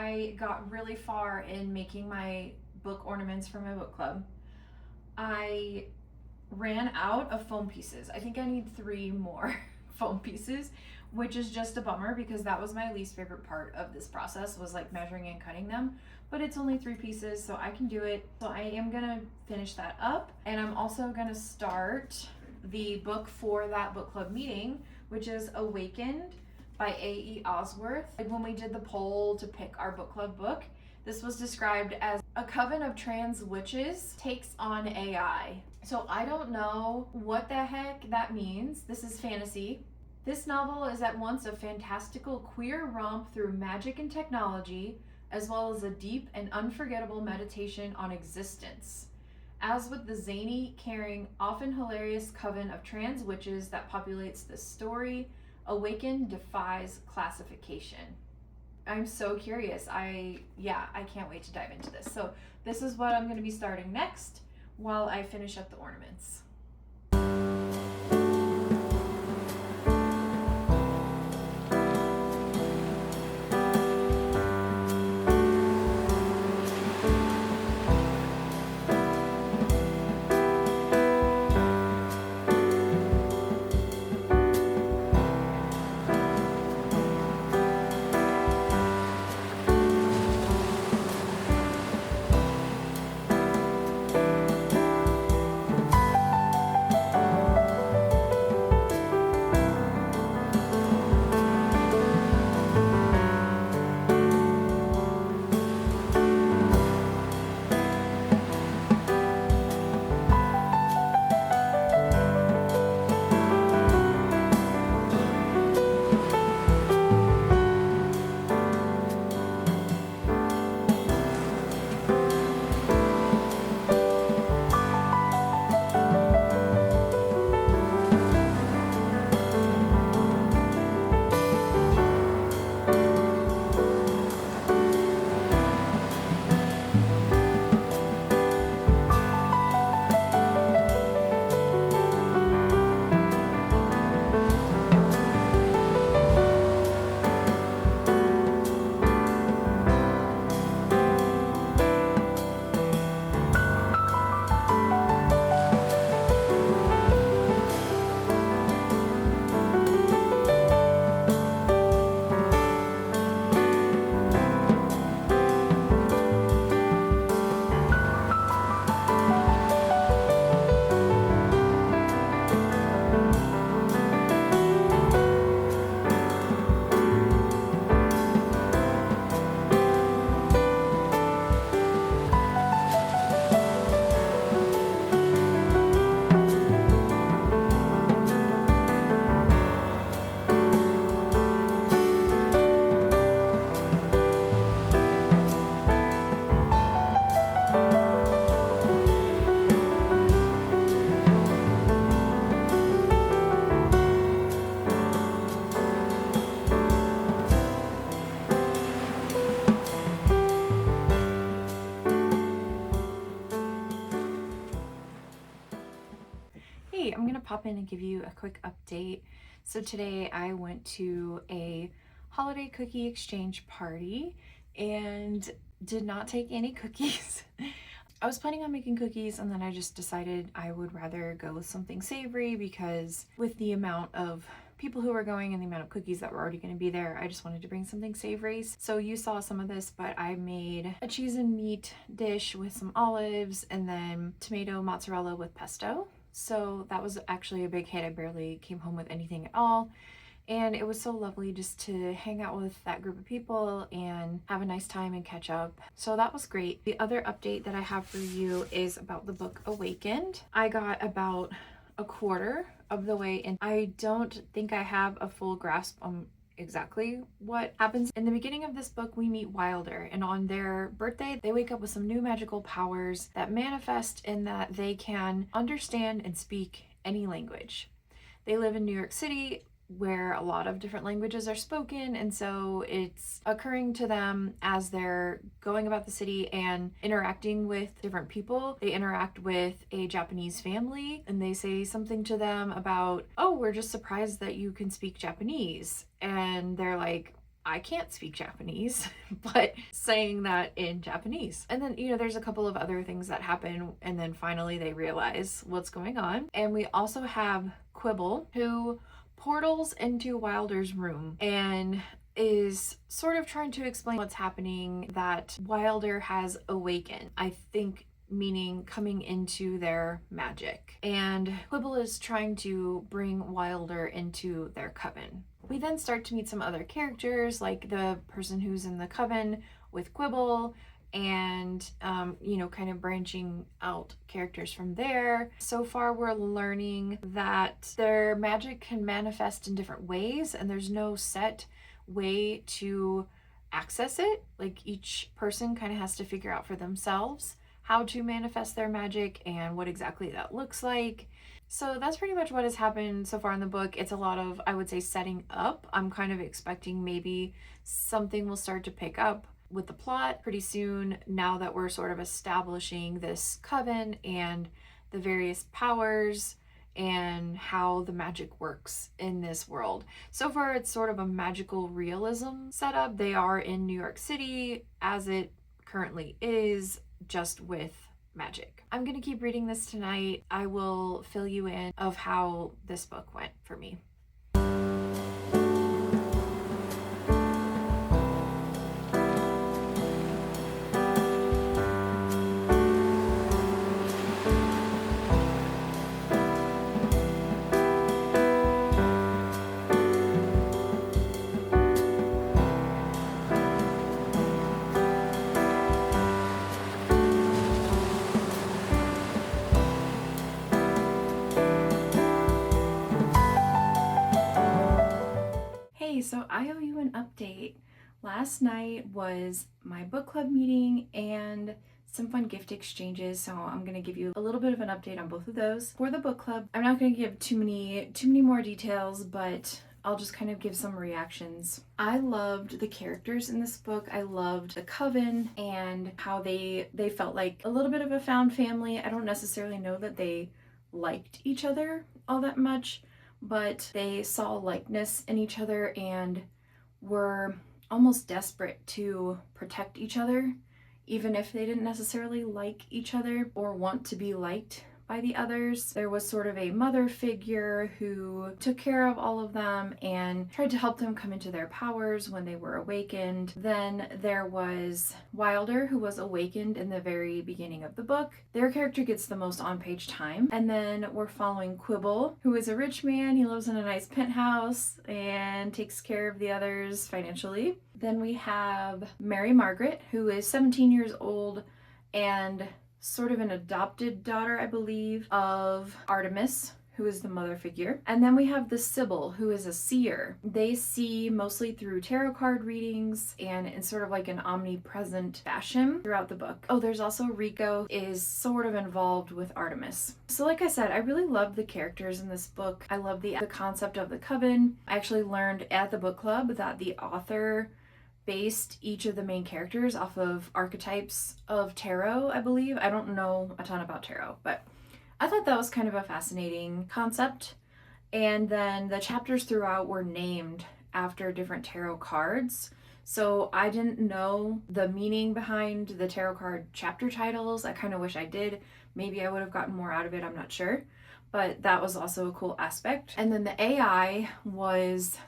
I got really far in making my book ornaments for my book club. I ran out of foam pieces. I think I need 3 more foam pieces, which is just a bummer because that was my least favorite part of this process, was like measuring and cutting them. But it's only 3 pieces, so I can do it. So I am gonna finish that up, and I'm also gonna start the book for that book club meeting, which is Awakened by A.E. Osworth. Like when we did the poll to pick our book club book, this was described as a coven of trans witches takes on AI. So I don't know what the heck that means. This is fantasy. This novel is at once a fantastical queer romp through magic and technology, as well as a deep and unforgettable meditation on existence. As with the zany, caring, often hilarious coven of trans witches that populates this story, Awaken defies classification. I'm so curious. I can't wait to dive into this. So this is what I'm going to be starting next while I finish up the ornaments. Hey, I'm gonna pop in and give you a quick update. So today I went to a holiday cookie exchange party and did not take any cookies. I was planning on making cookies, and then I just decided I would rather go with something savory because with the amount of people who were going and the amount of cookies that were already going to be there, I just wanted to bring something savory. So you saw some of this, but I made a cheese and meat dish with some olives and then tomato mozzarella with pesto. So that was actually a big hit. I barely came home with anything at all. And it was so lovely just to hang out with that group of people and have a nice time and catch up. So that was great. The other update that I have for you is about the book Awakened. I got about a quarter of the way and I don't think I have a full grasp on exactly what happens. In the beginning of this book, we meet Wilder, and on their birthday, they wake up with some new magical powers that manifest in that they can understand and speak any language. They live in New York City, where a lot of different languages are spoken, and so it's occurring to them as they're going about the city and interacting with different people. They interact with a Japanese family and they say something to them about, oh, we're just surprised that you can speak Japanese, and they're like, I can't speak Japanese, but saying that in Japanese. And then, there's a couple of other things that happen, and then finally they realize what's going on. And we also have Quibble, who portals into Wilder's room and is sort of trying to explain what's happening, that Wilder has awakened. I think meaning coming into their magic. And Quibble is trying to bring Wilder into their coven. We then start to meet some other characters, like the person who's in the coven with Quibble, and kind of branching out characters from there. So far we're learning that their magic can manifest in different ways, and there's no set way to access it. Like, each person kind of has to figure out for themselves how to manifest their magic and what exactly that looks like. So that's pretty much what has happened so far in the book. It's a lot of, I would say, setting up. I'm kind of expecting maybe something will start to pick up with the plot pretty soon, now that we're sort of establishing this coven and the various powers and how the magic works in this world. So far, it's sort of a magical realism setup. They are in New York City as it currently is, just with magic. I'm gonna keep reading this tonight. I will fill you in of how this book went for me. So I owe you an update. Last night was my book club meeting and some fun gift exchanges, so I'm going to give you a little bit of an update on both of those. For the book club, I'm not going to give too many more details, but I'll just kind of give some reactions. I loved the characters in this book. I loved the coven and how they felt like a little bit of a found family. I don't necessarily know that they liked each other all that much, but they saw likeness in each other and were almost desperate to protect each other, even if they didn't necessarily like each other or want to be liked by the others. There was sort of a mother figure who took care of all of them and tried to help them come into their powers when they were awakened. Then there was Wilder, who was awakened in the very beginning of the book. Their character gets the most on-page time. And then we're following Quibble, who is a rich man. He lives in a nice penthouse and takes care of the others financially. Then we have Mary Margaret, who is 17 years old and sort of an adopted daughter, I believe, of Artemis, who is the mother figure. And then we have the Sybil, who is a seer. They see mostly through tarot card readings and in sort of like an omnipresent fashion throughout the book. Oh, there's also Rico, is sort of involved with Artemis. So like I said, I really loved the characters in this book. I love the concept of the coven. I actually learned at the book club that the author based each of the main characters off of archetypes of tarot, I believe. I don't know a ton about tarot, but I thought that was kind of a fascinating concept. And then the chapters throughout were named after different tarot cards. So I didn't know the meaning behind the tarot card chapter titles. I kind of wish I did. Maybe I would have gotten more out of it, I'm not sure. But that was also a cool aspect. And then the AI was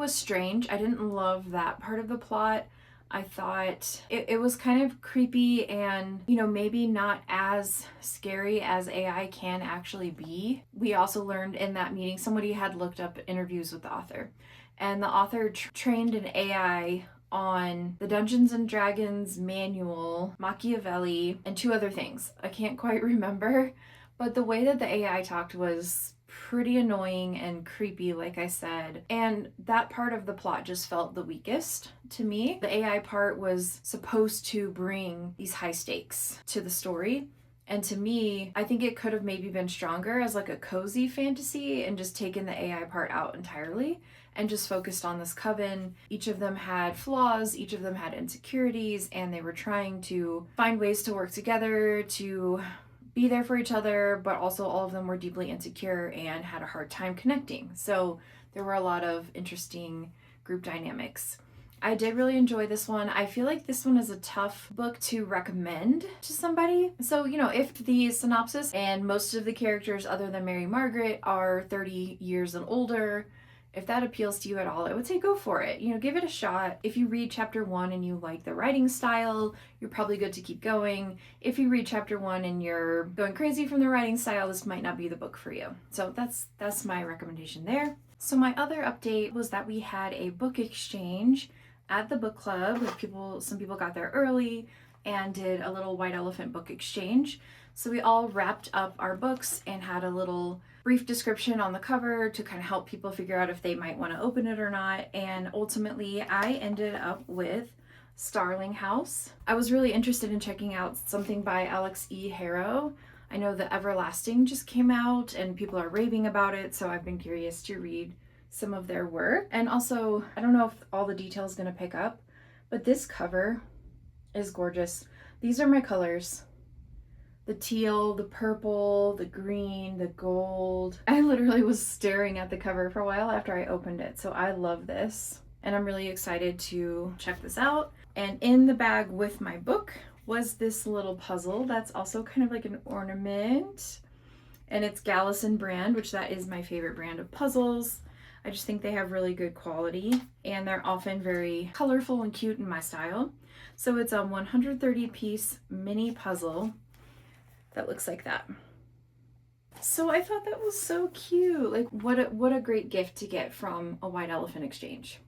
strange. I didn't love that part of the plot. I thought it was kind of creepy and, maybe not as scary as AI can actually be. We also learned in that meeting, somebody had looked up interviews with the author, and the author trained an AI on the Dungeons and Dragons manual, Machiavelli, and 2 other things. I can't quite remember. But the way that the AI talked was pretty annoying and creepy, like I said. And that part of the plot just felt the weakest to me. The AI part was supposed to bring these high stakes to the story. And to me, I think it could have maybe been stronger as like a cozy fantasy and just taken the AI part out entirely and just focused on this coven. Each of them had flaws, each of them had insecurities, and they were trying to find ways to work together to be there for each other, but also all of them were deeply insecure and had a hard time connecting. So there were a lot of interesting group dynamics. I did really enjoy this one. I feel like this one is a tough book to recommend to somebody. So, you know, if the synopsis and most of the characters other than Mary Margaret are 30 years and older, if that appeals to you at all, I would say go for it. You know, give it a shot. If you read chapter 1 and you like the writing style, you're probably good to keep going. If you read chapter 1 and you're going crazy from the writing style, this might not be the book for you. So that's my recommendation there. So my other update was that we had a book exchange at the book club. Some people got there early and did a little white elephant book exchange. So we all wrapped up our books and had a little brief description on the cover to kind of help people figure out if they might want to open it or not. And ultimately, I ended up with Starling House. I was really interested in checking out something by Alex E. Harrow. I know The Everlasting just came out and people are raving about it, so I've been curious to read some of their work. And also, I don't know if all the details going to pick up, but this cover is gorgeous. These are my colors. The teal, the purple, the green, the gold. I literally was staring at the cover for a while after I opened it, so I love this. And I'm really excited to check this out. And in the bag with my book was this little puzzle that's also kind of like an ornament. And it's Gallison brand, which that is my favorite brand of puzzles. I just think they have really good quality and they're often very colorful and cute in my style. So it's a 130 piece mini puzzle that looks like that. So I thought that was so cute. Like what a great gift to get from a white elephant exchange.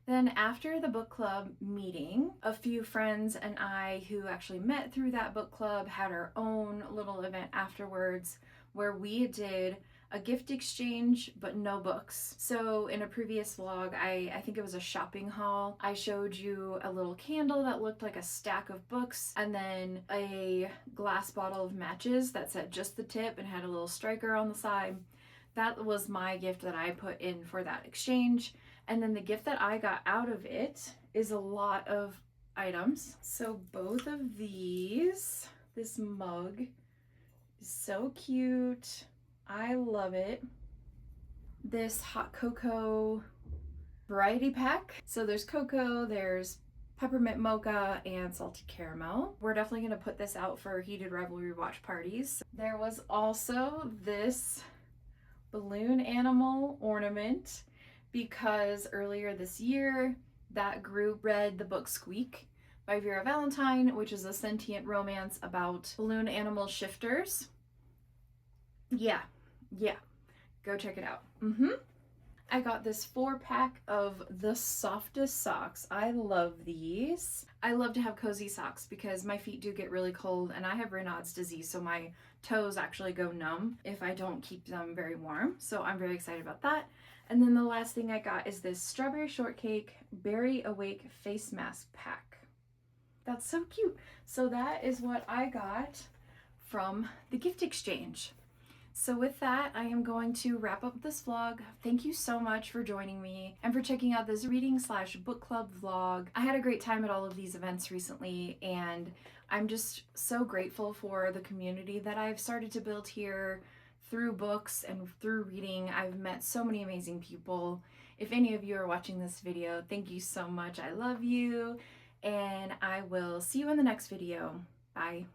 Then after the book club meeting, a few friends and I who actually met through that book club had our own little event afterwards where we did a gift exchange but no books. So in a previous vlog, I think it was a shopping haul, I showed you a little candle that looked like a stack of books and then a glass bottle of matches that said just the tip and had a little striker on the side. That was my gift that I put in for that exchange. And then the gift that I got out of it is a lot of items. So both of these, this mug is so cute. I love it. This hot cocoa variety pack. So there's cocoa, there's peppermint mocha, and salted caramel. We're definitely gonna put this out for heated rivalry watch parties. There was also this balloon animal ornament because earlier this year that group read the book Squeak by Vera Valentine, which is a sentient romance about balloon animal shifters. Yeah, go check it out. I got this 4-pack of the softest socks. I love these. I love to have cozy socks because my feet do get really cold and I have Raynaud's disease, so my toes actually go numb if I don't keep them very warm. So I'm very excited about that. And then the last thing I got is this strawberry shortcake berry awake face mask pack. That's so cute. So that is what I got from the gift exchange. So with that, I am going to wrap up this vlog. Thank you so much for joining me and for checking out this reading/book club vlog. I had a great time at all of these events recently, and I'm just so grateful for the community that I've started to build here through books and through reading. I've met so many amazing people. If any of you are watching this video, thank you so much. I love you, and I will see you in the next video. Bye.